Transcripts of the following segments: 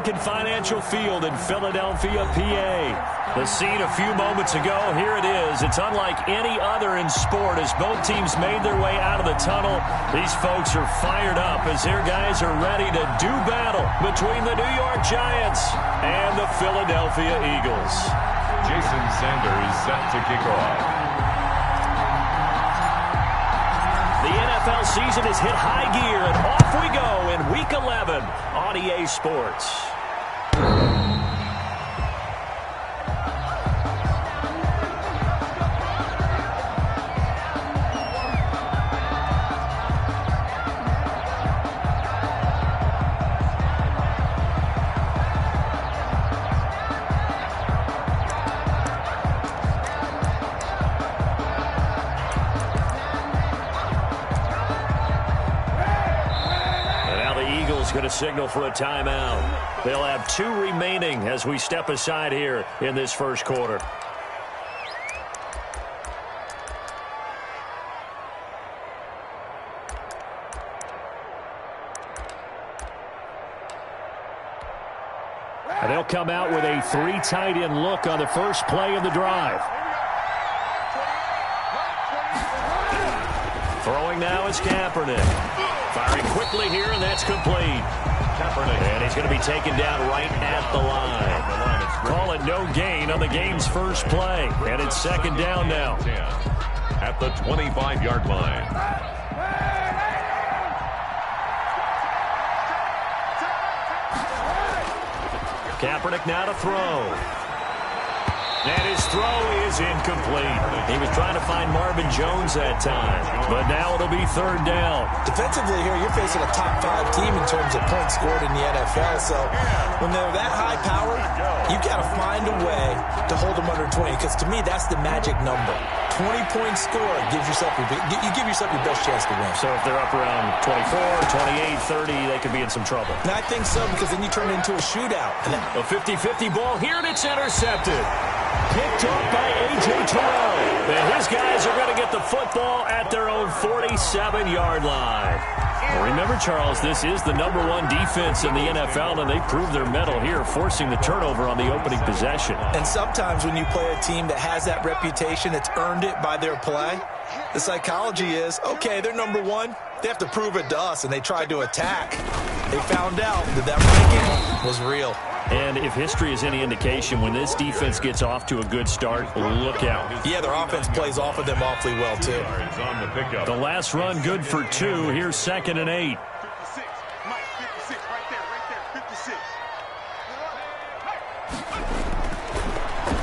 Lincoln Financial Field in Philadelphia, PA. The scene a few moments ago, here it is. It's unlike any other in sport as both teams made their way out of the tunnel. These folks are fired up as their guys are ready to do battle between the New York Giants and the Philadelphia Eagles. Jason Sanders set to kick off. The NFL season is hit high gear, and off we go in Week 11 on EA Sports. Going to signal for a timeout. They'll have 2 remaining as we step aside here in this first quarter. And they'll come out with a 3 tight end look on the first play of the drive. Throwing now is Kaepernick. Firing quickly here, and that's complete. Kaepernick. And he's going to be taken down right at the line. Call it no gain on the game's first play. And it's second down now. At the 25-yard line. Kaepernick now to throw. And his throw is incomplete. He was trying to find Marvin Jones that time. But now it'll be third down. Defensively here, you're facing a top 5 team in terms of points scored in the NFL. So when they're that high powered, you've got to find a way to hold them under 20. Because to me, that's the magic number. 20-point score gives yourself your best chance to win. So if they're up around 24, 28, 30, they could be in some trouble. And I think so, because then you turn it into a shootout. A 50-50 ball here, and it's intercepted. Picked off by A.J. Terrell. And his guys are going to get the football at their own 47-yard line. Well, remember, Charles, this is the #1 defense in the NFL, and they proved their mettle here, forcing the turnover on the opening possession. And sometimes when you play a team that has that reputation, that's earned it by their play, the psychology is, okay, they're #1. They have to prove it to us, and they tried to attack. They found out that ranking was real. And if history is any indication, when this defense gets off to a good start, look out. Yeah, their offense plays off of them awfully well, too. The last run good for 2. Here's 2nd and 8.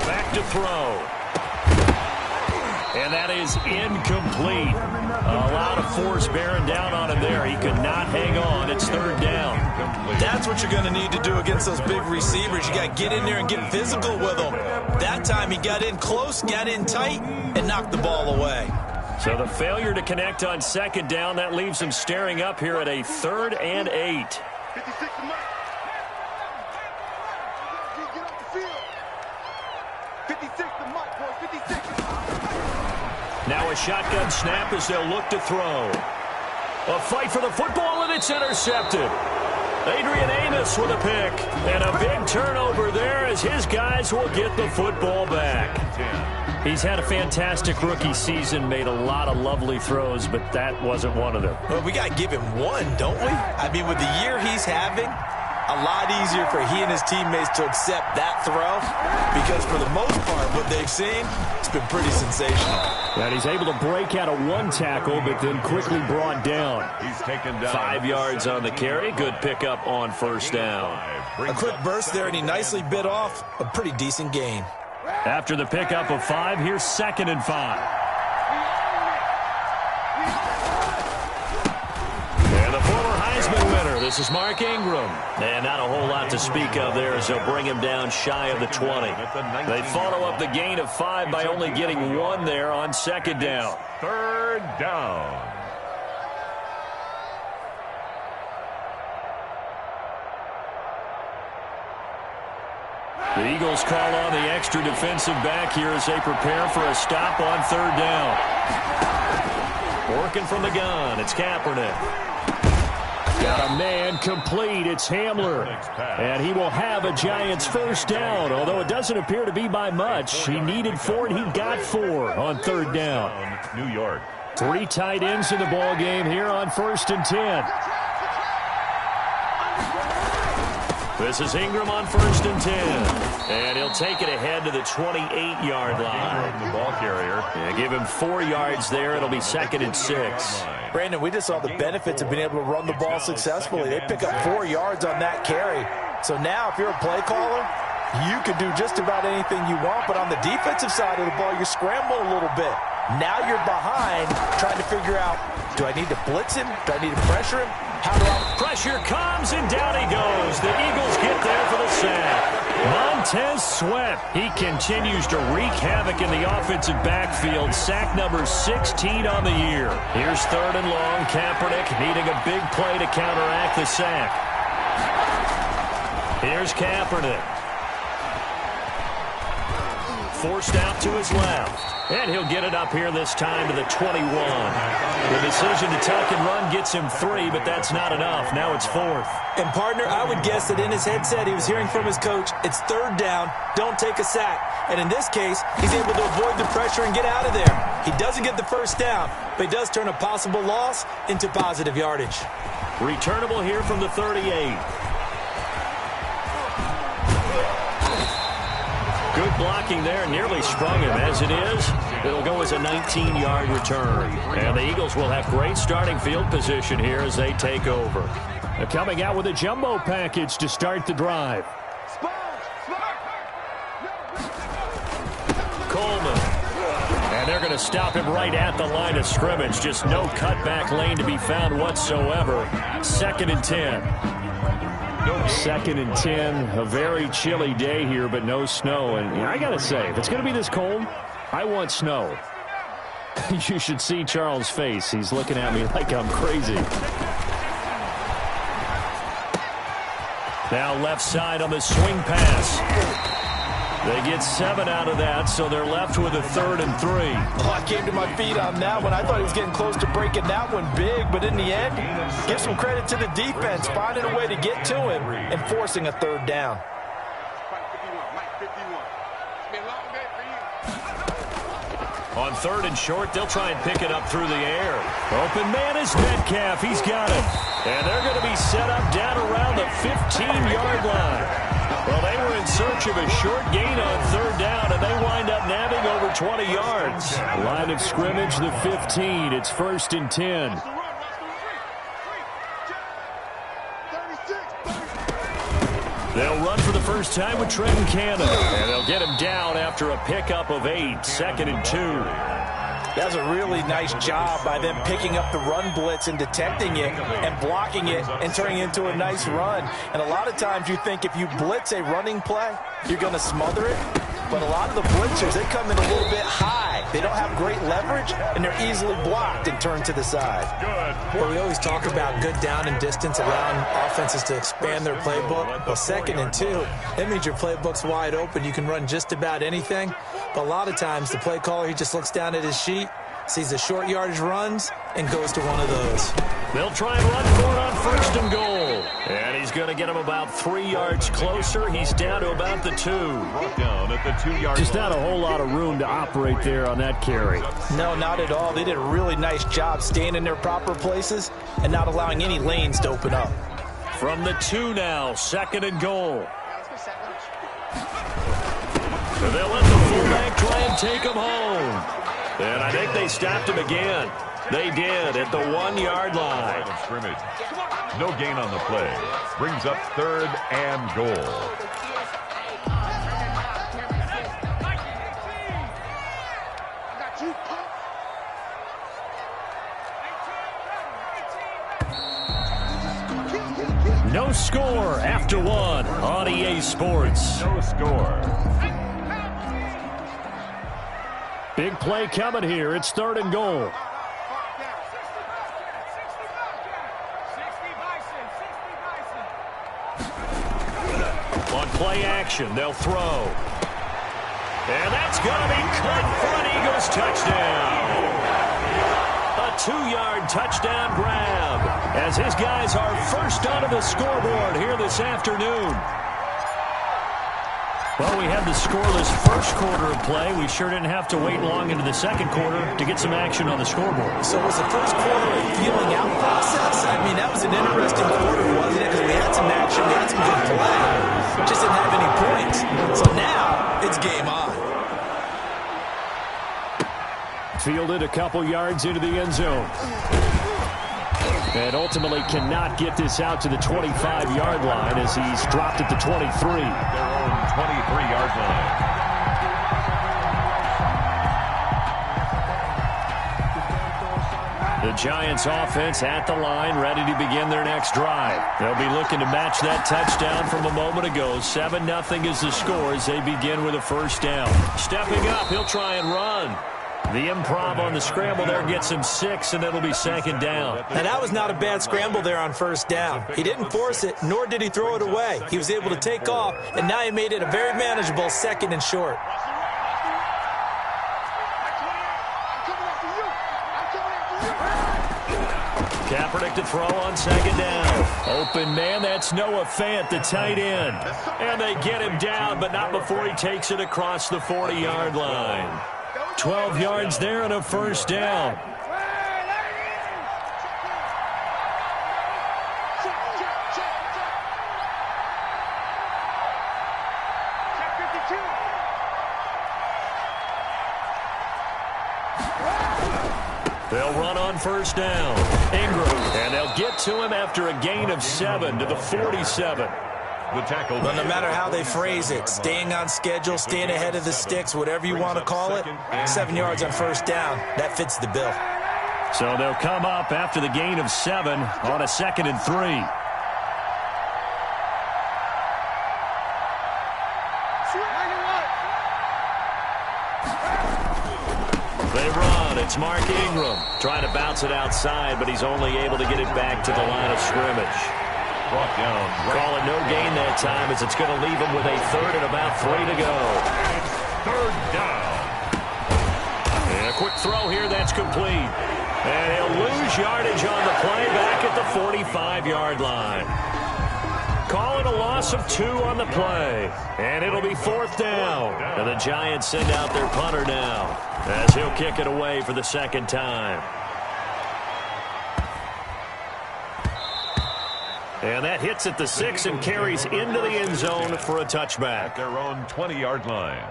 Back to throw. And that is incomplete. A lot of force bearing down on him there. He could not hang on. It's third down. That's what you're going to need to do against those big receivers. You got to get in there and get physical with them. That time he got in close, got in tight, and knocked the ball away. So the failure to connect on 2nd down, that leaves him staring up here at a 3rd and 8. Now a shotgun snap as they'll look to throw. A fight for the football, and it's intercepted. Adrian Amos with a pick. And a big turnover there as his guys will get the football back. He's had a fantastic rookie season, made a lot of lovely throws, but that wasn't one of them. Well, we got to give him one, don't we? I mean, with the year he's having, a lot easier for he and his teammates to accept that throw because for the most part, what they've seen, it's been pretty sensational. And he's able to break out of 1 tackle, but then quickly brought down. He's taken down 5 yards on the carry. Good pickup on first down. A quick burst there, and he nicely bit off a pretty decent gain. After the pickup of 5, here's 2nd and 5. And the former Heisman winner, this is Mark Ingram. And not a whole lot to speak of there as they'll bring him down shy of the 20. They follow up the gain of 5 by only getting 1 there on 2nd down. 3rd down. The Eagles call on the extra defensive back here as they prepare for a stop on 3rd down. Working from the gun, it's Kaepernick. Got a man complete. It's Hamler. And he will have a Giants first down, although it doesn't appear to be by much. He needed 4, and he got 4 on third down. New York. 3 tight ends in the ball game here on 1st and 10. This is Ingram on 1st and 10. And he'll take it ahead to the 28-yard line. The ball carrier. Yeah, give him 4 yards there. It'll be 2nd and 6. Brandon, we just saw the benefits of being able to run the ball successfully. They pick up 4 yards on that carry. So now if you're a play caller, you can do just about anything you want. But on the defensive side of the ball, you're scrambling a little bit. Now you're behind trying to figure out, do I need to blitz him? Do I need to pressure him? How do I... Pressure comes, and down he goes. The Eagles get there for the sack. Montez Sweat. He continues to wreak havoc in the offensive backfield. Sack number 16 on the year. Here's 3rd and long. Kaepernick needing a big play to counteract the sack. Here's Kaepernick. Forced out to his left. And he'll get it up here this time to the 21. The decision to tuck and run gets him 3, but that's not enough. Now it's 4th. And, partner, I would guess that in his headset he was hearing from his coach, it's 3rd down, don't take a sack. And in this case, he's able to avoid the pressure and get out of there. He doesn't get the first down, but he does turn a possible loss into positive yardage. Returnable here from the 38. Good blocking there, nearly sprung him. As it is, it'll go as a 19-yard return. And the Eagles will have great starting field position here as they take over. They're coming out with a jumbo package to start the drive. Coleman. And they're going to stop him right at the line of scrimmage. Just no cutback lane to be found whatsoever. 2nd and 10. 2nd and 10, a very chilly day here, but no snow. And I got to say, if it's going to be this cold, I want snow. You should see Charles' face. He's looking at me like I'm crazy. Now left side on the swing pass. They get 7 out of that, so they're left with a 3rd and 3. Oh, I came to my feet on that one. I thought he was getting close to breaking that one big, but in the end, give some credit to the defense, finding a way to get to him and forcing a 3rd down. On 3rd and short, they'll try and pick it up through the air. Open man is Metcalf. He's got it. And they're going to be set up down around the 15-yard line. Well, they were in search of a short gain on 3rd down, and they wind up nabbing over 20 yards. Line of scrimmage, the 15. It's 1st and 10. They'll run for the first time with Trenton Cannon, and they'll get him down after a pickup of 8. 2nd and 2. That's a really nice job by them picking up the run blitz and detecting it and blocking it and turning it into a nice run. And a lot of times you think if you blitz a running play, you're going to smother it. But a lot of the blitzers, they come in a little bit high. They don't have great leverage, and they're easily blocked and turned to the side. Well, we always talk about good down and distance, allowing offenses to expand their playbook. Well, 2nd and 2, that means your playbook's wide open. You can run just about anything. But a lot of times, the play caller, he just looks down at his sheet, sees the short yardage runs, and goes to one of those. They'll try and run for it on 1st and goal. And he's going to get him about 3 yards closer. He's down to about the 2. Down at the 2-yard Just not a whole lot of room to operate there on that carry. No, not at all. They did a really nice job staying in their proper places and not allowing any lanes to open up. From the 2 now, 2nd and goal. And they'll let the fullback try and take him home. And I think they stopped him again. They did at the 1-yard line. Scrimmage. No gain on the play. Brings up 3rd and goal. No score after 1 on EA Sports. No score. Big play coming here. It's 3rd and goal. On play action, they'll throw. And that's going to be caught for an Eagles touchdown. A 2-yard touchdown grab. as his guys are first onto the scoreboard here this afternoon. Well, we had the scoreless first quarter of play. We sure didn't have to wait long into the second quarter to get some action on the scoreboard. So was the first quarter a feeling out process? I mean, that was an interesting quarter, wasn't it? Because we had some action, we had some good play. Just didn't have any points. So now it's game on. Fielded a couple yards into the end zone. And ultimately cannot get this out to the 25-yard line as he's dropped at the 23. Their own 23-yard line. The Giants offense at the line, ready to begin their next drive. They'll be looking to match that touchdown from a moment ago. 7-0 is the score as they begin with a first down. Stepping up, he'll try and run. The improv on the scramble there gets him 6, and it'll be second down. Now, that was not a bad scramble there on first down. He didn't force it, nor did he throw it away. He was able to take off, and now he made it a very manageable second and short. Kaepernick to throw on second down. Open man, that's Noah Fant, the tight end. And they get him down, but not before he takes it across the 40-yard line. 12 yards there and a first down. They'll run on first down. Ingram, and they'll get to him after a gain of 7 to the 47. The tackle. But no matter how they phrase it, staying on schedule, staying ahead of the sticks, whatever you want to call it, 7 yards on first down, that fits the bill. So they'll come up after the gain of 7 on a 2nd and 3. They run. It's Mark Ingram trying to bounce it outside, but he's only able to get it back to the line of scrimmage. Brought down. Call it no gain that time as it's going to leave him with a 3rd and about 3 to go. Third down. And a quick throw here that's complete. And he'll lose yardage on the play back at the 45-yard line. Call it a loss of 2 on the play. And it'll be 4th down. And the Giants send out their punter now as he'll kick it away for the 2nd time. And that hits at the 6 and carries into the end zone for a touchback. At their own 20-yard line.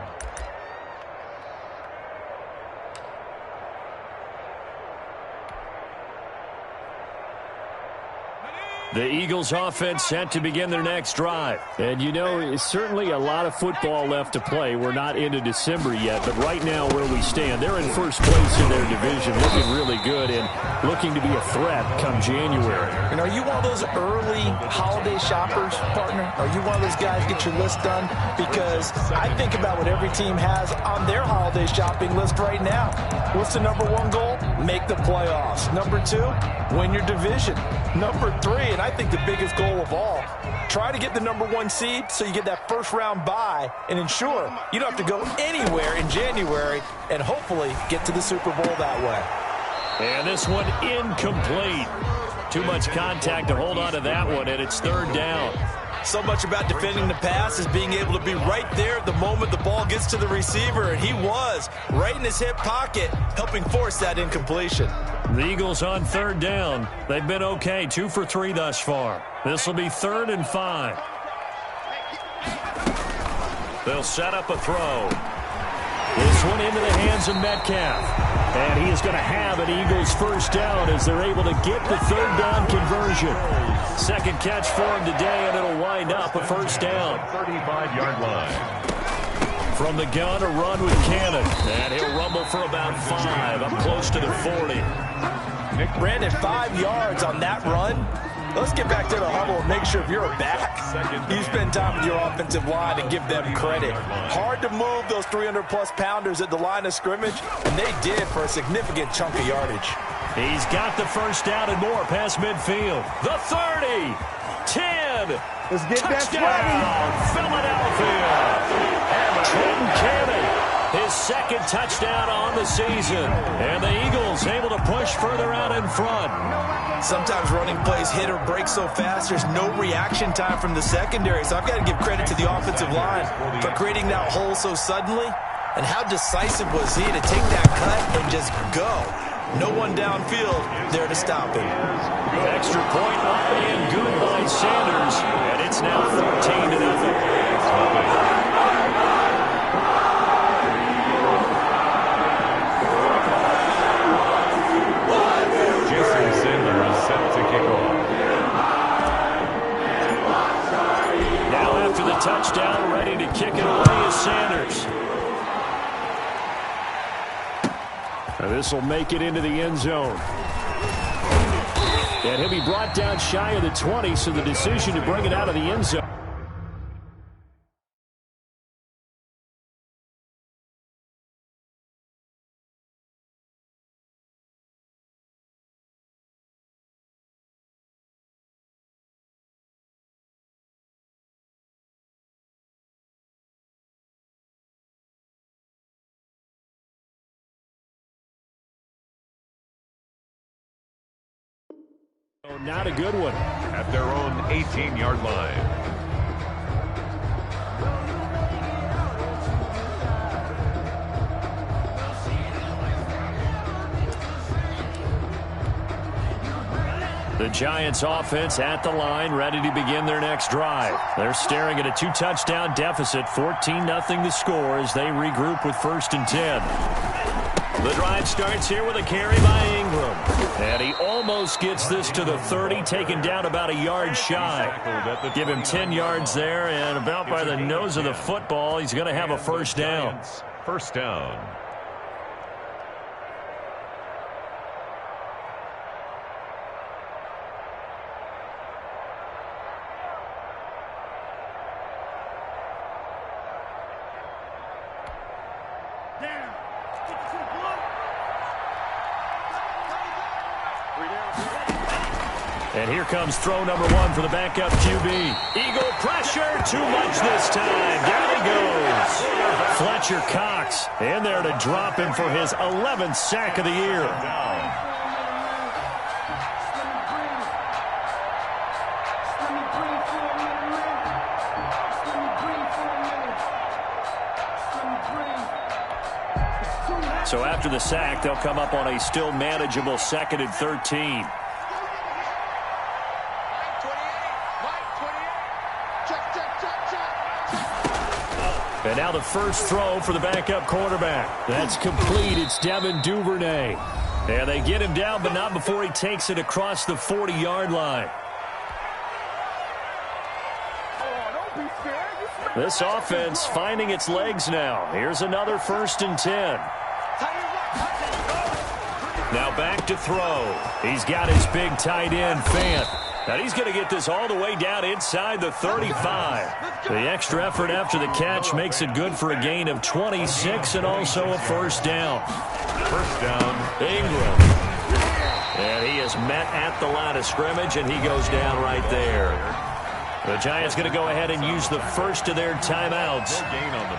The Eagles offense set to begin their next drive. And, you know, it's certainly a lot of football left to play. We're not into December yet, but right now where we stand, they're in first place in their division, looking really good and looking to be a threat come January. And are you one of those early holiday shoppers, partner? Are you one of those guys get your list done? Because I think about what every team has on their holiday shopping list right now. What's the number 1 goal? Make the playoffs. Number 2, win your division. Number 3, and I think the biggest goal of all, try to get the number 1 seed so you get that first-round bye and ensure you don't have to go anywhere in January and hopefully get to the Super Bowl that way. And this one incomplete. Too much contact to hold on to that one, and it's 3rd down. So much about defending the pass is being able to be right there at the moment the ball gets to the receiver, and he was right in his hip pocket, helping force that incompletion. The Eagles on 3rd down. They've been okay, 2 for 3 thus far. This will be 3rd and 5. They'll set up a throw. This one into the hands of Metcalf. And he is going to have an Eagles first down as they're able to get the 3rd down conversion. 2nd catch for him today, and it'll wind up a first down. 35-yard line. From the gun, a run with Cannon. And he'll rumble for about 5, up close to the 40. Brandon, 5 yards on that run. Let's get back to the huddle and make sure if you're a back, you spend time with your offensive line and give them credit. Hard to move those 300-plus pounders at the line of scrimmage, and they did for a significant chunk of yardage. He's got the first down and more past midfield. The 30, 10, let's get touchdown, that Philadelphia. Trenton Cannon, his second touchdown on the season. And the Eagles able to push further out in front. Sometimes running plays hit or break so fast, there's no reaction time from the secondary. So I've got to give credit to the offensive line for creating that hole so suddenly. And how decisive was he to take that cut and just go? No one downfield there to stop him. Extra point and good by Sanders. And it's now 14-0. Now after the touchdown, ready to kick it away is Sanders. Now this will make it into the end zone. And he'll be brought down shy of the 20, so the decision to bring it out of the end zone. Not a good one. At their own 18-yard line. The Giants offense at the line, ready to begin their next drive. They're staring at a 2-touchdown deficit, 14-0 the score as they regroup with 1st and 10. The drive starts here with a carry by Ingram. And he almost gets this to the 30, taken down about a yard shy. Give him 10 yards there, and about by the nose of the football, he's going to have a first down. First down. And here comes throw number 1 for the backup QB. Eagle pressure, too much this time. Down he goes. Fletcher Cox in there to drop him for his 11th sack of the year. So after the sack, they'll come up on a still manageable 2nd and 13. And now the first throw for the backup quarterback. That's complete. It's Devin Duvernay. And they get him down, but not before he takes it across the 40-yard line. This offense finding its legs now. Here's another 1st and 10. Now back to throw. He's got his big tight end, Fant. Now he's going to get this all the way down inside the 35. The extra effort after the catch makes it good for a gain of 26 and also a first down. First down. Ingram. And he is met at the line of scrimmage, and he goes down right there. The Giants going to go ahead and use the first of their timeouts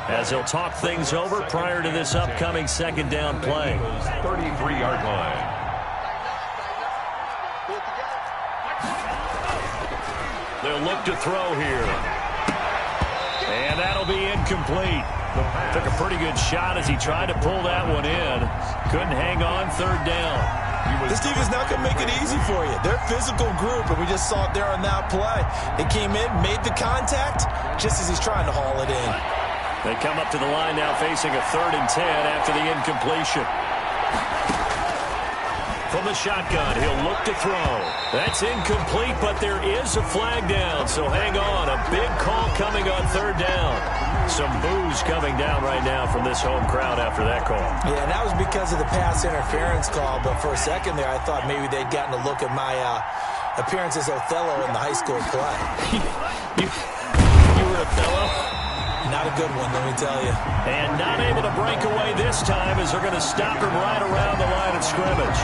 as they'll talk things over prior to this upcoming 2nd down play. 33-yard line. They'll look to throw here. And that'll be incomplete. Took a pretty good shot as he tried to pull that one in. Couldn't hang on 3rd down. This defense not going to make it easy for you. They're a physical group, and we just saw it there on that play. They came in, made the contact, just as he's trying to haul it in. They come up to the line now facing a 3rd and 10 after the incompletion. From the shotgun, he'll look to throw. That's incomplete, but there is a flag down, so hang on. A big call coming on 3rd down. Some boos coming down right now from this home crowd after that call. Yeah, and that was because of the pass interference call, but for a second there, I thought maybe they'd gotten a look at my appearance as Othello in the high school play. you were Othello? Not a good one, let me tell you. And not able to break away this time as they're going to stop him right around the line of scrimmage.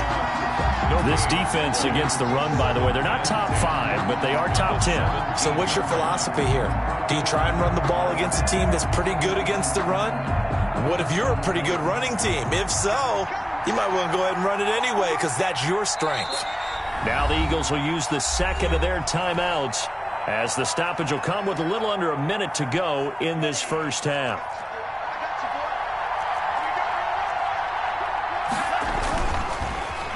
This defense against the run, by the way, they're not top 5, but they are top 10. So what's your philosophy here? Do you try and run the ball against a team that's pretty good against the run? What if you're a pretty good running team? If so, you might want to go ahead and run it anyway because that's your strength. Now the Eagles will use the second of their timeouts as the stoppage will come with a little under a minute to go in this first half.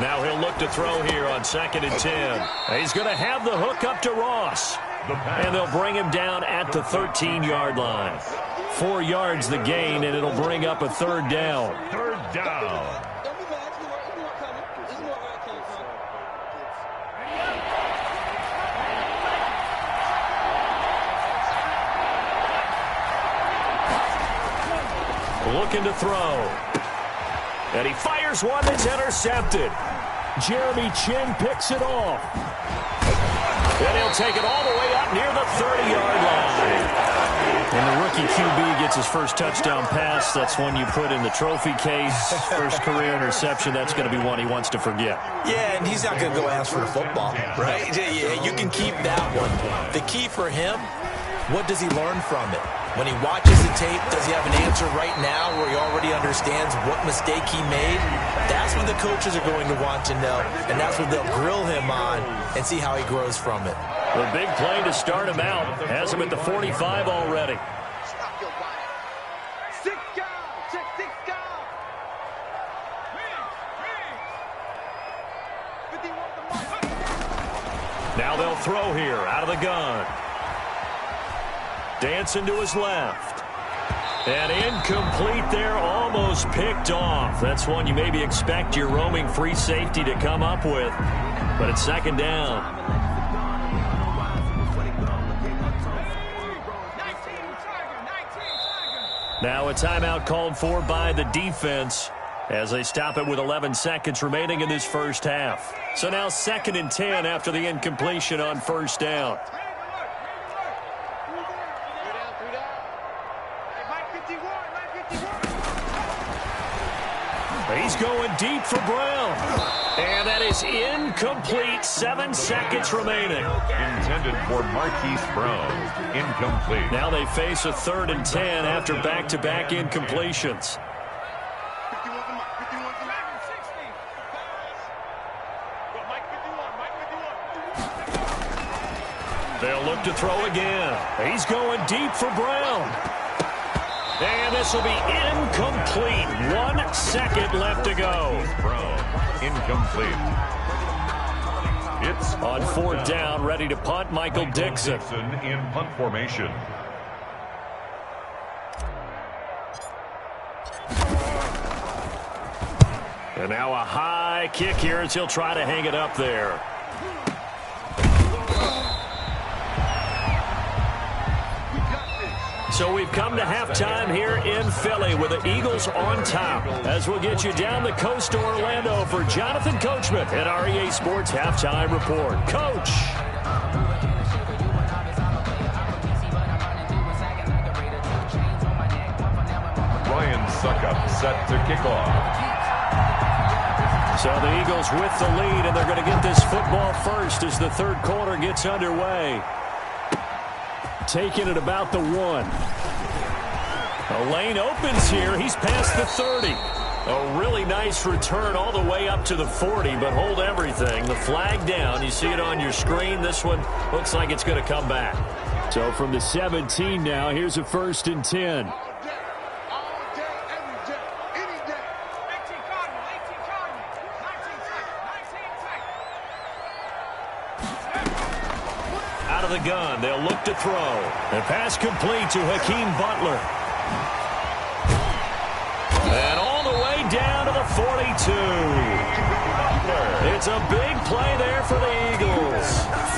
Now he'll look to throw here on 2nd and 10. He's going to have the hook up to Ross. And they'll bring him down at the 13-yard line. 4 yards the gain, and it'll bring up a third down. Third down. Looking to throw. And he fires one that's intercepted. Jeremy Chin picks it off. And he'll take it all the way up near the 30-yard line. And the rookie QB gets his first touchdown pass. That's one you put in the trophy case. First career interception, that's going to be one he wants to forget. Yeah, and he's not going to go ask for the football, right? Yeah, you can keep that one. The key for him, what does he learn from it? When he watches the tape, does he have an answer right now where he already understands what mistake he made? That's what the coaches are going to want to know, and that's what they'll grill him on and see how he grows from it. The big play to start him out has him at the 45 already. Now they'll throw here out of the gun. Dancing to his left. And incomplete there, almost picked off. That's one you maybe expect your roaming free safety to come up with. But it's 2nd down. Now a timeout called for by the defense as they stop it with 11 seconds remaining in this first half. So now 2nd and 10 after the incompletion on first down. He's going deep for Brown. And that is incomplete. 7 seconds remaining. Intended for Marquise Brown. Incomplete. Now they face a 3rd and 10 after back-to-back incompletions. They'll look to throw again. He's going deep for Brown. And this will be incomplete. 1 second left to go. Brown, incomplete. It's on 4th down, ready to punt, Michael Dixon in punt formation. And now a high kick here as he'll try to hang it up there. So we've come to halftime here in Philly with the Eagles on top. As we'll get you down the coast to Orlando for Jonathan Coachman at REA Sports Halftime Report. Coach. Ryan Suckup set to kick off. So the Eagles with the lead, and they're going to get this football first as the 3rd quarter gets underway. Taking it about the 1. A lane opens here. He's past the 30. A really nice return all the way up to the 40, but hold everything. The flag down. You see it on your screen. This one looks like it's going to come back. So from the 17 now, here's a 1st and 10. The gun. They'll look to throw. The pass complete to Hakeem Butler. And all the way down to the 42. It's a big play there for the Eagles.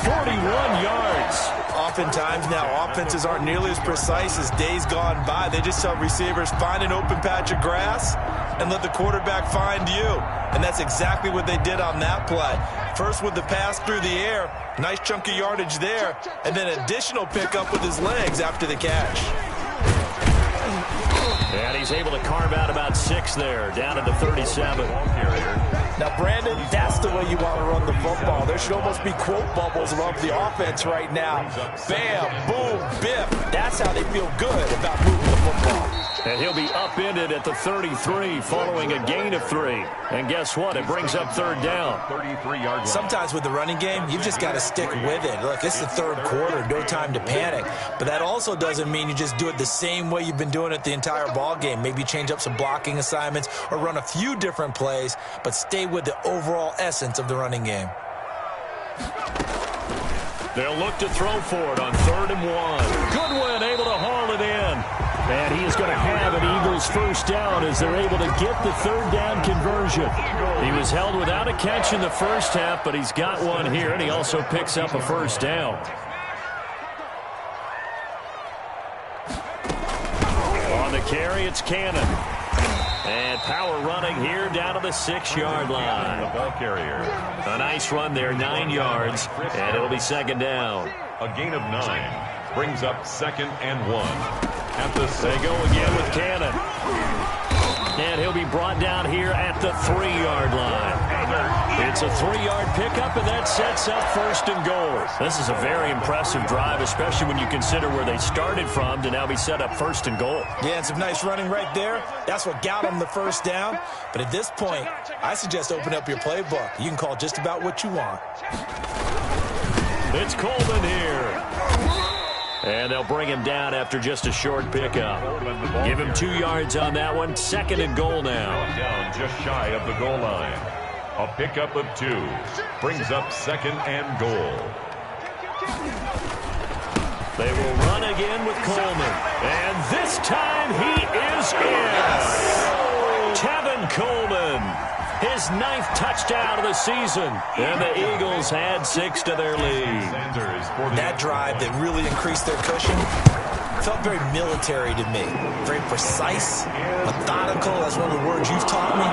41 yards. Oftentimes now, offenses aren't nearly as precise as days gone by. They just tell receivers, find an open patch of grass and let the quarterback find you. And that's exactly what they did on that play. First with the pass through the air, nice chunk of yardage there, and then additional pickup with his legs after the catch. And he's able to carve out about 6 there, down to the 37. Now, Brandon, that's the way you want to run the football. There should almost be quote bubbles above the offense right now. Bam, boom, biff. That's how they feel good about moving the football. And he'll be upended at the 33 following a gain of 3. And guess what? It brings up third down. 33-yard line. Sometimes with the running game, you've just got to stick with it. Look, it's the third quarter, no time to panic. But that also doesn't mean you just do it the same way you've been doing it the entire ball game. Maybe change up some blocking assignments or run a few different plays, but stay with the overall essence of the running game. They'll look to throw for it on 3rd and 1. Goodwin able to haul it in. And he is going to have an Eagles first down as they're able to get the third down conversion. He was held without a catch in the first half, but he's got one here, and he also picks up a first down. On the carry, it's Cannon. And power running here down to the 6-yard line. The ball carrier. A nice run there, 9 yards, and it'll be 2nd down. A gain of 9 brings up 2nd and 1. They go again with Cannon. And he'll be brought down here at the 3-yard line. It's a 3-yard pickup, and that sets up 1st and goal. This is a very impressive drive, especially when you consider where they started from to now be set up 1st and goal. Yeah, and some nice running right there. That's what got them the first down. But at this point, I suggest open up your playbook. You can call just about what you want. It's Coleman here. And they'll bring him down after just a short pickup. Give him 2 yards on that one. 2nd and goal now. Down just shy of the goal line. A pickup of 2 brings up 2nd and goal. They will run again with Coleman. And this time he is in. Tevin Coleman. His 9th touchdown of the season. And the Eagles had 6 to their lead. That drive that really increased their cushion felt very military to me. Very precise, methodical. That's one of the words you've taught me.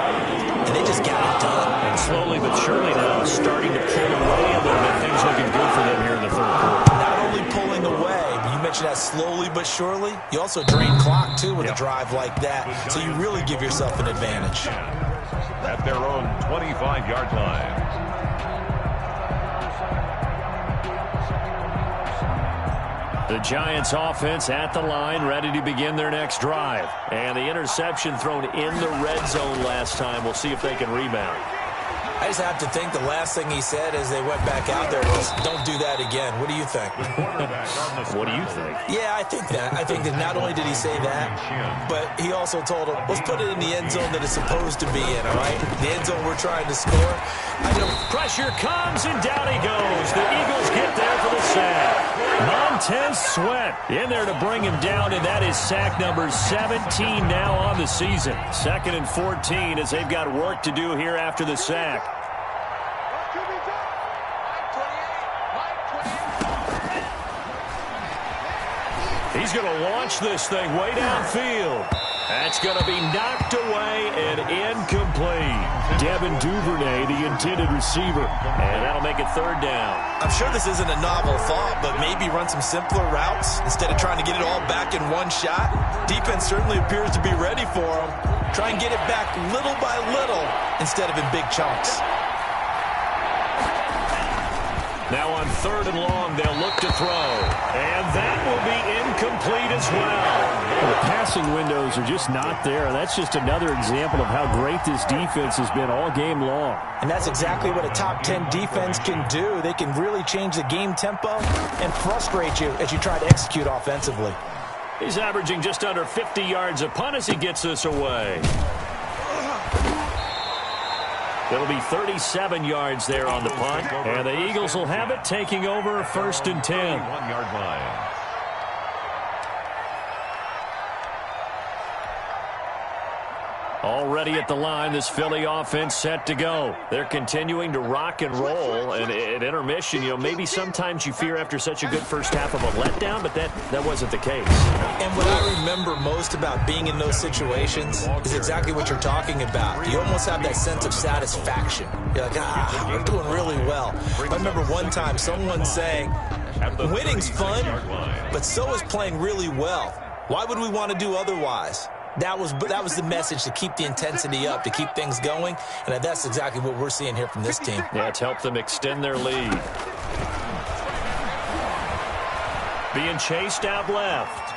And they just got it done. And slowly but surely now starting to pull away a little bit. Things looking good for them here in the 3rd quarter. Not only pulling away, but you mentioned that slowly but surely. You also drain clock, too, with a drive like that. So you really give yourself an advantage. At their own 25-yard line. The Giants offense at the line, ready to begin their next drive. And the interception thrown in the red zone last time. We'll see if they can rebound. I just have to think the last thing he said as they went back out there was, don't do that again. What do you think? What do you think? Yeah, I think that. I think that not only did he say that, but he also told him, let's put it in the end zone that it's supposed to be in, all right? The end zone we're trying to score. I know. Pressure comes, and down he goes. The Eagles get there for the sack. Montez Sweat in there to bring him down, and that is sack number 17 now on the season. 2nd and 14 as they've got work to do here after the sack. He's going to launch this thing way downfield. That's going to be knocked away and incomplete. Devin Duvernay, the intended receiver. And that'll make it 3rd down. I'm sure this isn't a novel thought, but maybe run some simpler routes instead of trying to get it all back in one shot. Defense certainly appears to be ready for him. Try and get it back little by little instead of in big chunks. Now on 3rd and long, they'll look to throw. And that will be incomplete as well. The passing windows are just not there. That's just another example of how great this defense has been all game long. And that's exactly what a top 10 defense can do. They can really change the game tempo and frustrate you as you try to execute offensively. He's averaging just under 50 yards a punt as he gets this away. It'll be 37 yards there on the punt. And the Eagles will have it, taking over 1st and 10. 1-yard line. Already at the line, this Philly offense set to go. They're continuing to rock and roll. And at intermission, you know, maybe sometimes you fear after such a good first half of a letdown, but that wasn't the case. And what I remember most about being in those situations is exactly what you're talking about. You almost have that sense of satisfaction. You're like, we're doing really well. I remember one time someone saying, winning's fun, but so is playing really well. Why would we want to do otherwise? That was the message, to keep the intensity up, to keep things going, and that's exactly what we're seeing here from this team. Yeah, it's helped them extend their lead. Being chased out left.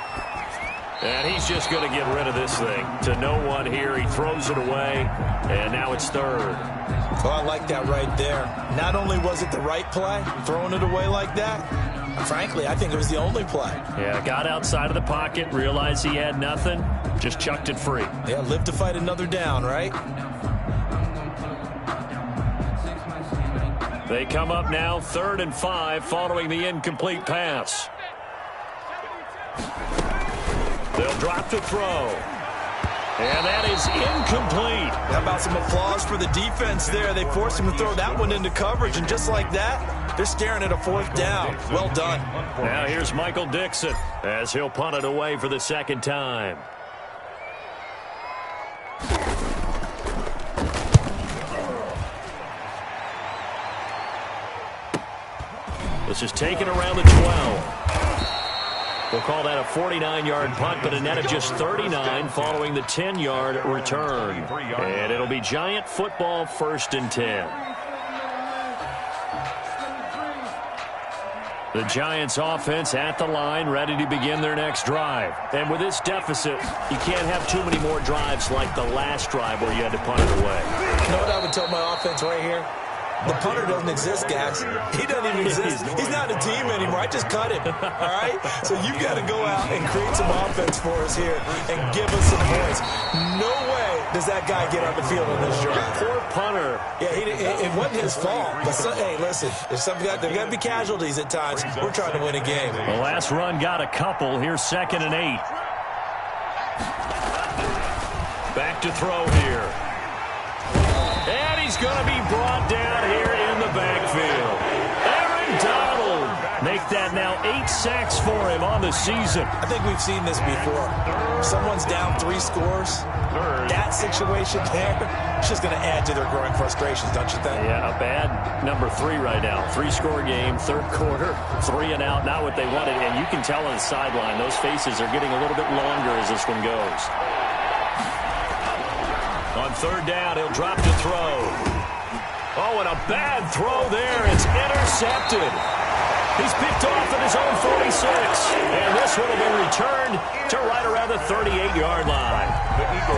And he's just going to get rid of this thing. To no one here. He throws it away. And now it's third. Well, I like that right there. Not only was it the right play, throwing it away like that, frankly, I think it was the only play. Yeah, got outside of the pocket, realized he had nothing, just chucked it free. Yeah, live to fight another down, right? They come up now 3rd and 5 following the incomplete pass. They'll drop to throw. And that is incomplete. How about some applause for the defense there? They forced him to throw that one into coverage, and just like that, they're staring at a 4th down. Well done. Now here's Michael Dixon as he'll punt it away for the 2nd time. This is taken around the 12. We'll call that a 49-yard punt, but a net of just 39 following the 10-yard return. And it'll be Giant football 1st and 10. The Giants offense at the line, ready to begin their next drive. And with this deficit, you can't have too many more drives like the last drive where you had to punt it away. You know what I would tell my offense right here? The punter doesn't exist, guys. He doesn't even exist. He's not a team anymore. I just cut him, all right? So you've got to go out and create some offense for us here and give us some points. No way does that guy get on the field on this drive. Poor punter. Yeah, it wasn't his fault. But hey, listen, there's got to be casualties at times. We're trying to win a game. The last run got a couple. Here's 2nd and 8. Back to throw here. And he's going to be brought down here in the backfield. Aaron Donald make that now 8 sacks for him on the season. I think we've seen this before. Someone's down 3 scores. That situation there, it's just going to add to their growing frustrations, don't you think? Yeah, a bad number 3 right now. 3-score game, 3rd quarter, 3 and out, not what they wanted. And you can tell on the sideline, those faces are getting a little bit longer as this one goes. On 3rd down, he'll drop to throw. Oh, and a bad throw there. It's intercepted. He's picked off at his own 46. And this one will be returned to right around the 38-yard line.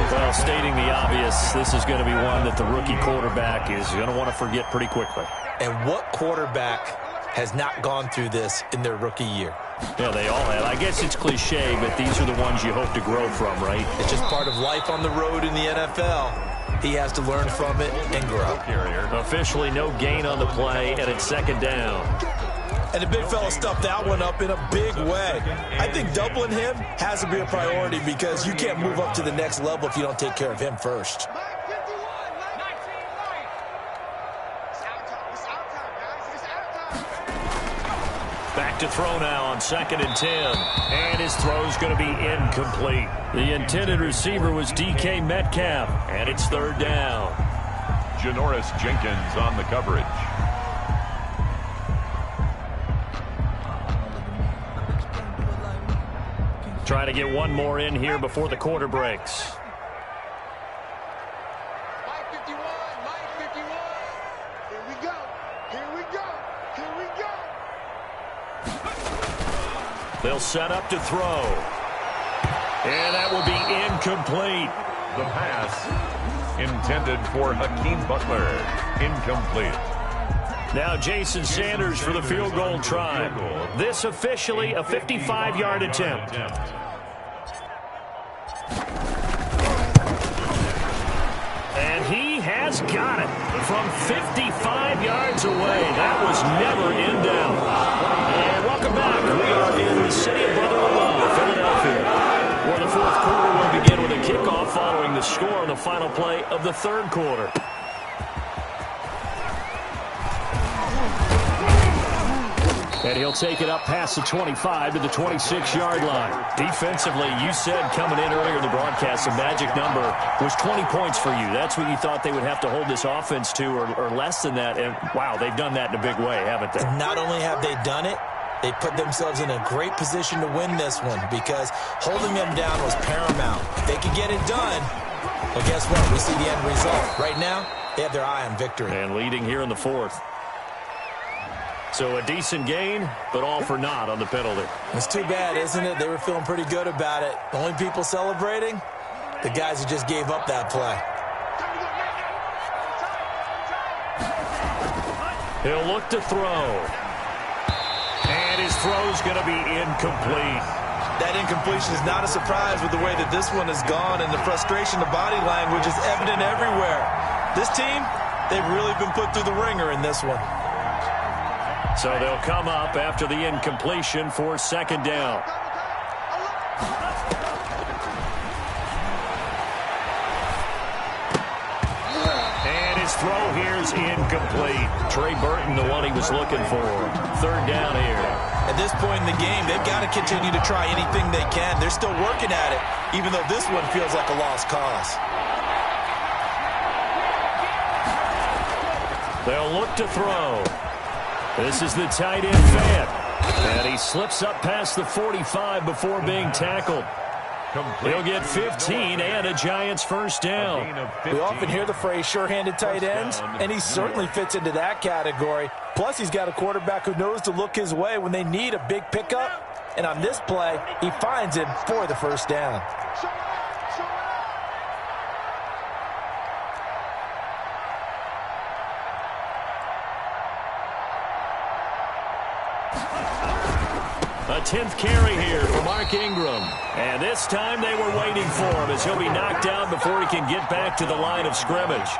Well, stating the obvious, this is going to be one that the rookie quarterback is going to want to forget pretty quickly. And what quarterback has not gone through this in their rookie year? Yeah, they all have. I guess it's cliche, but these are the ones you hope to grow from, right? It's just part of life on the road in the NFL. He has to learn from it and grow. Officially no gain on the play, and it's 2nd down. And the big fella stuffed that one up in a big way. I think doubling him has to be a priority because you can't move up to the next level if you don't take care of him first. Back to throw now on 2nd and 10. And his throw's going to be incomplete. The intended receiver was DK Metcalf. And it's 3rd down. Janoris Jenkins on the coverage. Trying to get one more in here before the quarter breaks. They'll set up to throw. And that will be incomplete. The pass intended for Hakeem Butler. Incomplete. Now Jason Sanders for the field goal try. This officially a 55-yard attempt. And he has got it from 55 yards away. That was never in doubt. And welcome back. We are in the city of Brotherly Love, Philadelphia, where the 4th quarter will begin with a kickoff following the score on the final play of the 3rd quarter. And he'll take it up past the 25 to the 26-yard line. Defensively, you said coming in earlier in the broadcast, the magic number was 20 points for you. That's what you thought they would have to hold this offense to or less than that. And, wow, they've done that in a big way, haven't they? And not only have they done it, they put themselves in a great position to win this one because holding them down was paramount. If they could get it done, well, guess what? We see the end result. Right now, they have their eye on victory. And leading here in the 4th. So a decent gain, but all for naught on the penalty. It's too bad, isn't it? They were feeling pretty good about it. The only people celebrating, the guys who just gave up that play. He'll look to throw. And his throw's going to be incomplete. That incompletion is not a surprise with the way that this one has gone, and the frustration, the body language is evident everywhere. This team, they've really been put through the ringer in this one. So they'll come up after the incompletion for second down. And his throw here is incomplete. Trey Burton, the one he was looking for. Third down here. At this point in the game, they've got to continue to try anything they can. They're still working at it, even though this one feels like a lost cause. They'll look to throw. This is the tight end, Fant. And he slips up past the 45 before being tackled. He'll get 15 and a Giants first down. We often hear the phrase sure-handed tight ends, and he certainly fits into that category. Plus, he's got a quarterback who knows to look his way when they need a big pickup. And on this play, he finds him for the first down. A 10th carry here for Mark Ingram. And this time they were waiting for him as he'll be knocked down before he can get back to the line of scrimmage.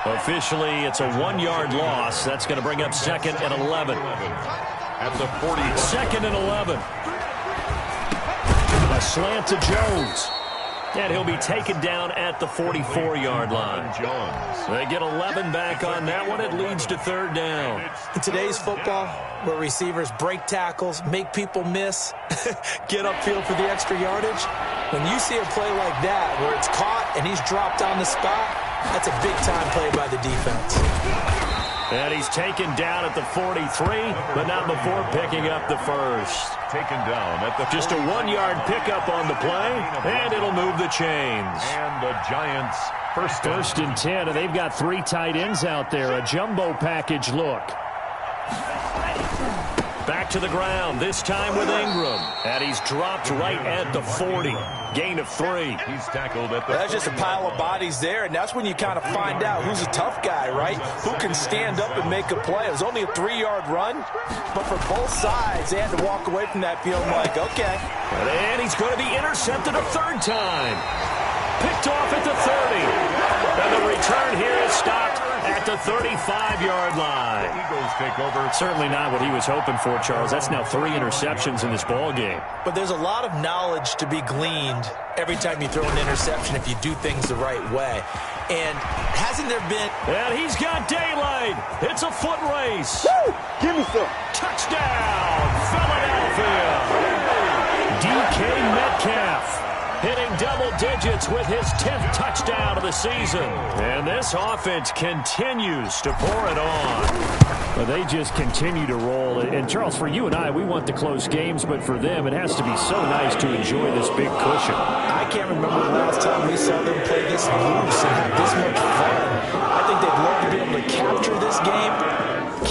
Officially, it's a 1-yard loss. That's going to bring up 2nd and 11. At the 40. 2nd and 11. A slant to Jones. And he'll be taken down at the 44-yard line. They get 11 back on that one. It leads to third down. In today's football, where receivers break tackles, make people miss, get upfield for the extra yardage, when you see a play like that where it's caught and he's dropped on the spot, that's a big-time play by the defense. And he's taken down at the 43, but not before picking up the first. Taken down at the just a 1-yard pickup on the play, and it'll move the chains. And the Giants first and 10, and they've got 3 tight ends out there. A jumbo package look. Back to the ground, this time with Ingram. And he's dropped right at the 40. Gain of 3. He's tackled at the That's just a pile of bodies there, and that's when you kind of find out who's a tough guy, right? Who can stand up and make a play. It was only a 3-yard run, but for both sides, they had to walk away from that feeling like, okay. And he's going to be intercepted a third time. Picked off at the 30. And the return here is stopped at the 35-yard line. Eagles take over. Certainly not what he was hoping for, Charles. That's now 3 interceptions in this ball game. But there's a lot of knowledge to be gleaned every time you throw an interception if you do things the right way. And hasn't there been... And he's got daylight. It's a foot race. Woo! Give me some. Touchdown, Philadelphia. DK Metcalf hitting double digits with his 10th touchdown of the season. And this offense continues to pour it on. Well, they just continue to roll. And, Charles, for you and I, we want the close games, but for them, it has to be so nice to enjoy this big cushion. I can't remember the last time we saw them play this loose and have this much fun. I think they'd love to be able to capture this game,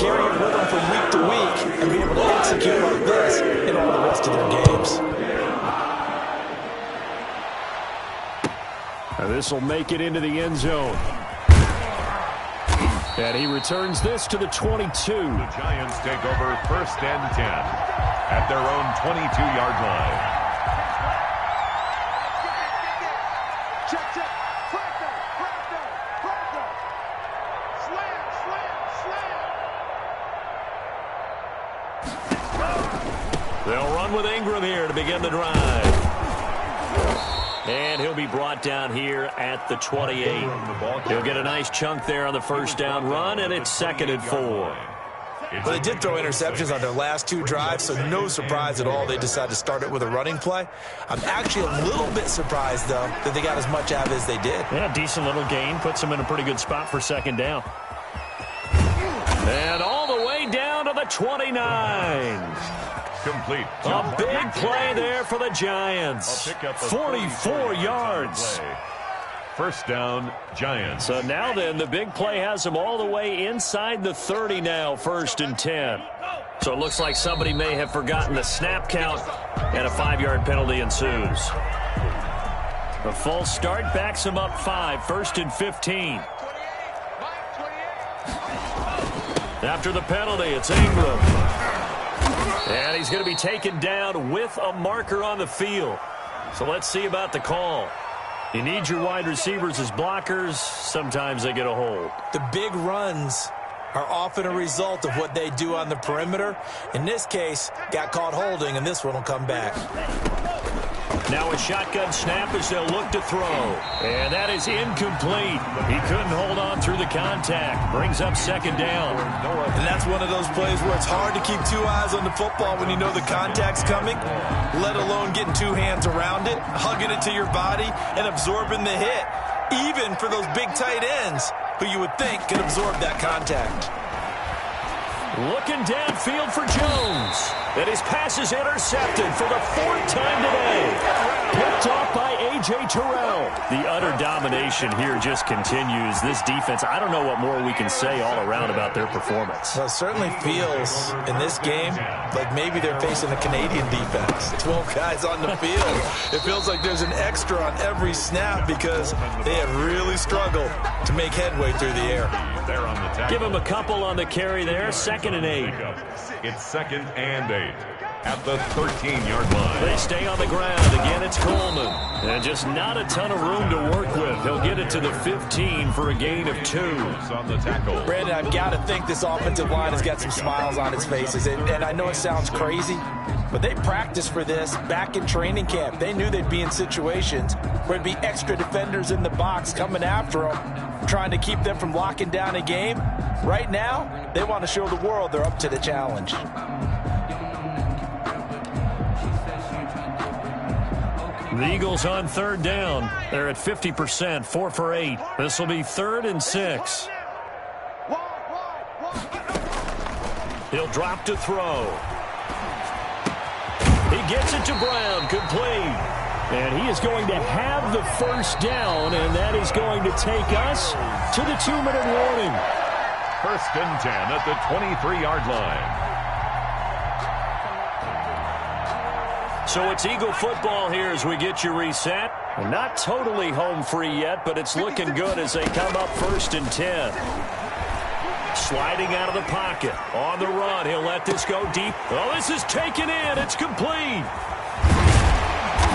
carry it with them from week to week, and be able to execute like this in all the rest of their games. This will make it into the end zone. And he returns this to the 22. The Giants take over first and 10 at their own 22-yard line. Check. Pressure. Slam. They'll run with Ingram here to begin the drive. And he'll be brought down here at the 28. He'll get a nice chunk there on the first down run, and it's 2nd and 4. Well, they did throw interceptions on their last 2 drives, so no surprise at all they decided to start it with a running play. I'm actually a little bit surprised, though, that they got as much out as they did. Yeah, decent little gain. Puts them in a pretty good spot for second down. And all the way down to the 29. Complete. A big play there for the Giants. 44 yards. First down, Giants. So now then, the big play has them all the way inside the 30 now, 1st and 10. So it looks like somebody may have forgotten the snap count, and a 5-yard penalty ensues. A false start backs him up 5, 1st and 15. After the penalty, it's Ingram. And he's going to be taken down with a marker on the field. So let's see about the call. You need your wide receivers as blockers. Sometimes they get a hold. The big runs are often a result of what they do on the perimeter. In this case, got caught holding, and this one will come back. Now a shotgun snap as they'll look to throw. And that is incomplete. He couldn't hold on through the contact. Brings up 2nd down. And that's one of those plays where it's hard to keep 2 eyes on the football when you know the contact's coming, let alone getting 2 hands around it, hugging it to your body, and absorbing the hit, even for those big tight ends who you would think can absorb that contact. Looking downfield for Jones. And his pass is intercepted for the 4th time today. Picked off by A.J. Terrell. The utter domination here just continues. This defense, I don't know what more we can say all around about their performance. Well, it certainly feels in this game like maybe they're facing a Canadian defense. 12 guys on the field. It feels like there's an extra on every snap because they have really struggled to make headway through the air. They're on the tackle. Give him a couple on the carry there. 2nd and 8. It's 2nd and 8 at the 13-yard line. They stay on the ground. Again, it's Coleman. And just not a ton of room to work with. He'll get it to the 15 for a gain of 2. On the tackle. Brandon, I've got to think this offensive line has got some smiles on its faces. And I know it sounds crazy, but they practiced for this back in training camp. They knew they'd be in situations where there'd be extra defenders in the box coming after them, trying to keep them from locking down a game. Right now, they want to show the world they're up to the challenge. The Eagles on 3rd down. They're at 50%, 4 for 8. This will be 3rd and 6. He'll drop to throw. He gets it to Brown, complete. And he is going to have the 1st down, and that is going to take us to the 2-minute warning. 1st and 10 at the 23-yard line. So it's Eagle football here as we get you reset. Not totally home free yet, but it's looking good as they come up 1st and 10. Sliding out of the pocket. On the run, he'll let this go deep. Oh, this is taken in. It's complete.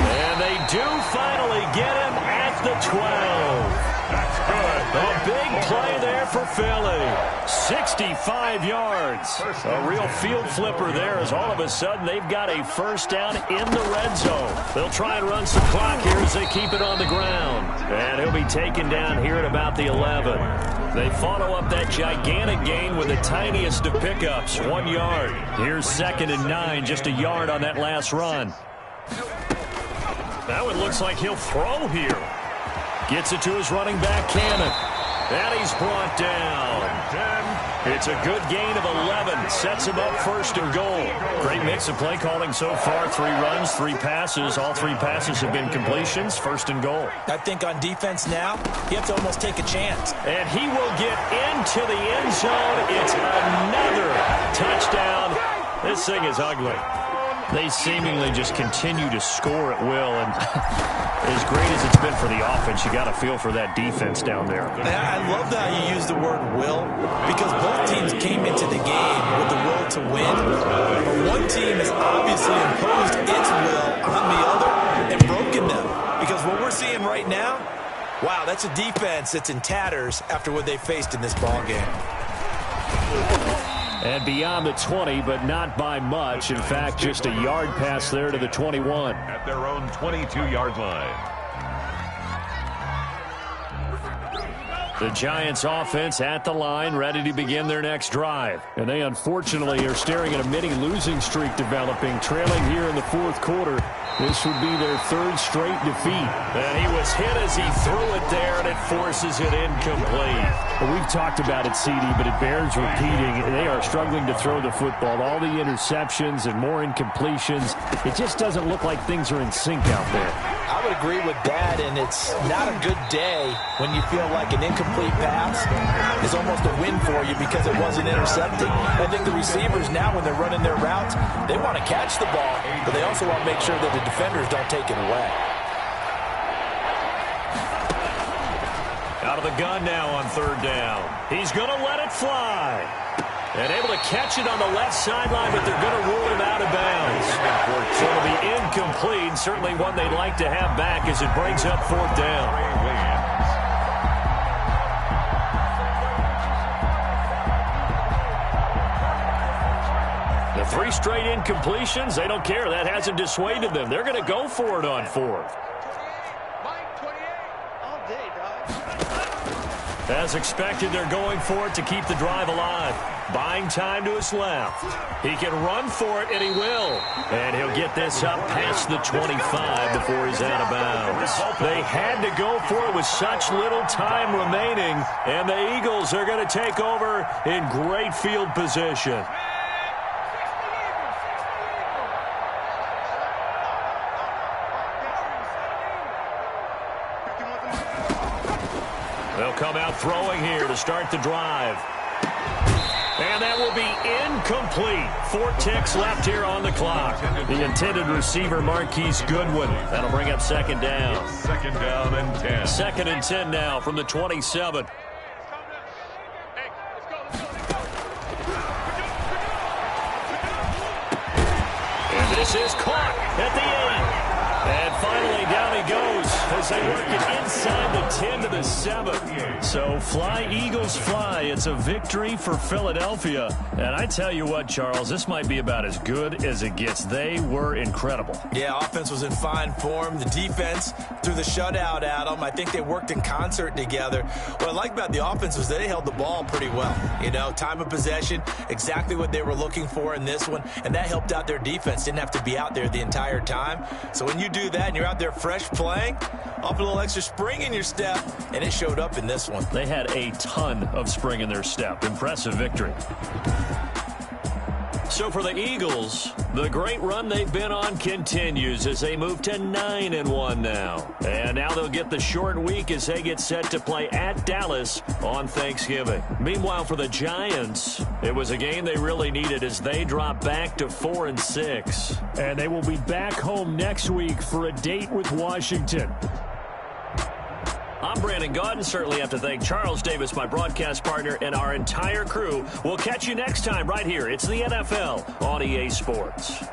And they do finally get him at the 12. That's good. A big play there for Philly. 65 yards. A real field flipper there as all of a sudden they've got a 1st down in the red zone. They'll try and run some clock here as they keep it on the ground. And he'll be taken down here at about the 11. They follow up that gigantic gain with the tiniest of pickups, 1 yard. Here's 2nd and 9, just a yard on that last run. Now it looks like he'll throw here. Gets it to his running back, Cannon. And he's brought down. It's a good gain of 11. Sets him up 1st and goal. Great mix of play calling so far. 3 runs, 3 passes. All 3 passes have been completions. 1st and goal. I think on defense now, you have to almost take a chance. And he will get into the end zone. It's another touchdown. This thing is ugly. They seemingly just continue to score at will, and as great as it's been for the offense, you got to feel for that defense down there. I love how you use the word will, because both teams came into the game with the will to win. But one team has obviously imposed its will on the other and broken them. Because what we're seeing right now, wow, that's a defense that's in tatters after what they faced in this ball game. And beyond the 20, but not by much. In fact, just a yard pass there to the 21. At their own 22-yard line. The Giants offense at the line, ready to begin their next drive. And they unfortunately are staring at a mini losing streak developing, trailing here in the 4th quarter. This would be their 3rd straight defeat. And he was hit as he threw it there, and it forces it incomplete. Well, we've talked about it, CD, but it bears repeating. They are struggling to throw the football. All the interceptions and more incompletions. It just doesn't look like things are in sync out there. I would agree with that, and it's not a good day when you feel like an incomplete pass is almost a win for you because it wasn't intercepted. I think the receivers now, when they're running their routes, they want to catch the ball, but they also want to make sure that the defenders don't take it away. Out of the gun now on third down. He's going to let it fly. And able to catch it on the left sideline, but they're going to rule him out of bounds. So it'll be incomplete. Certainly one they'd like to have back as it brings up fourth down. The 3 straight incompletions, they don't care. That hasn't dissuaded them. They're going to go for it on fourth. As expected, they're going for it to keep the drive alive. Buying time to his left. He can run for it, and he will. And he'll get this up past the 25 before he's out of bounds. They had to go for it with such little time remaining, and the Eagles are going to take over in great field position. They'll come out throwing here to start the drive. And that will be incomplete. 4 ticks left here on the clock. The intended receiver, Marquise Goodwin. That'll bring up second down. Second down and 10. Second and 10 now from the 27. And this is caught at the 8. And finally, down he goes as they work it inside the 10 to the 7. So fly, Eagles, fly. It's a victory for Philadelphia. And I tell you what, Charles, this might be about as good as it gets. They were incredible. Yeah, offense was in fine form. The defense threw the shutout at them. I think they worked in concert together. What I like about the offense was they held the ball pretty well. You know, time of possession, exactly what they were looking for in this one. And that helped out their defense. Didn't have to be out there the entire time. So when you do that and you're out there fresh playing, off a little extra spring in your step, and it showed up in this one. They had a ton of spring in their step. Impressive victory. So for the Eagles, the great run they've been on continues as they move to 9-1 now. And now they'll get the short week as they get set to play at Dallas on Thanksgiving. Meanwhile, for the Giants, it was a game they really needed as they drop back to 4-6. And they will be back home next week for a date with Washington. I'm Brandon Gaudin. Certainly have to thank Charles Davis, my broadcast partner, and our entire crew. We'll catch you next time right here. It's the NFL on EA Sports.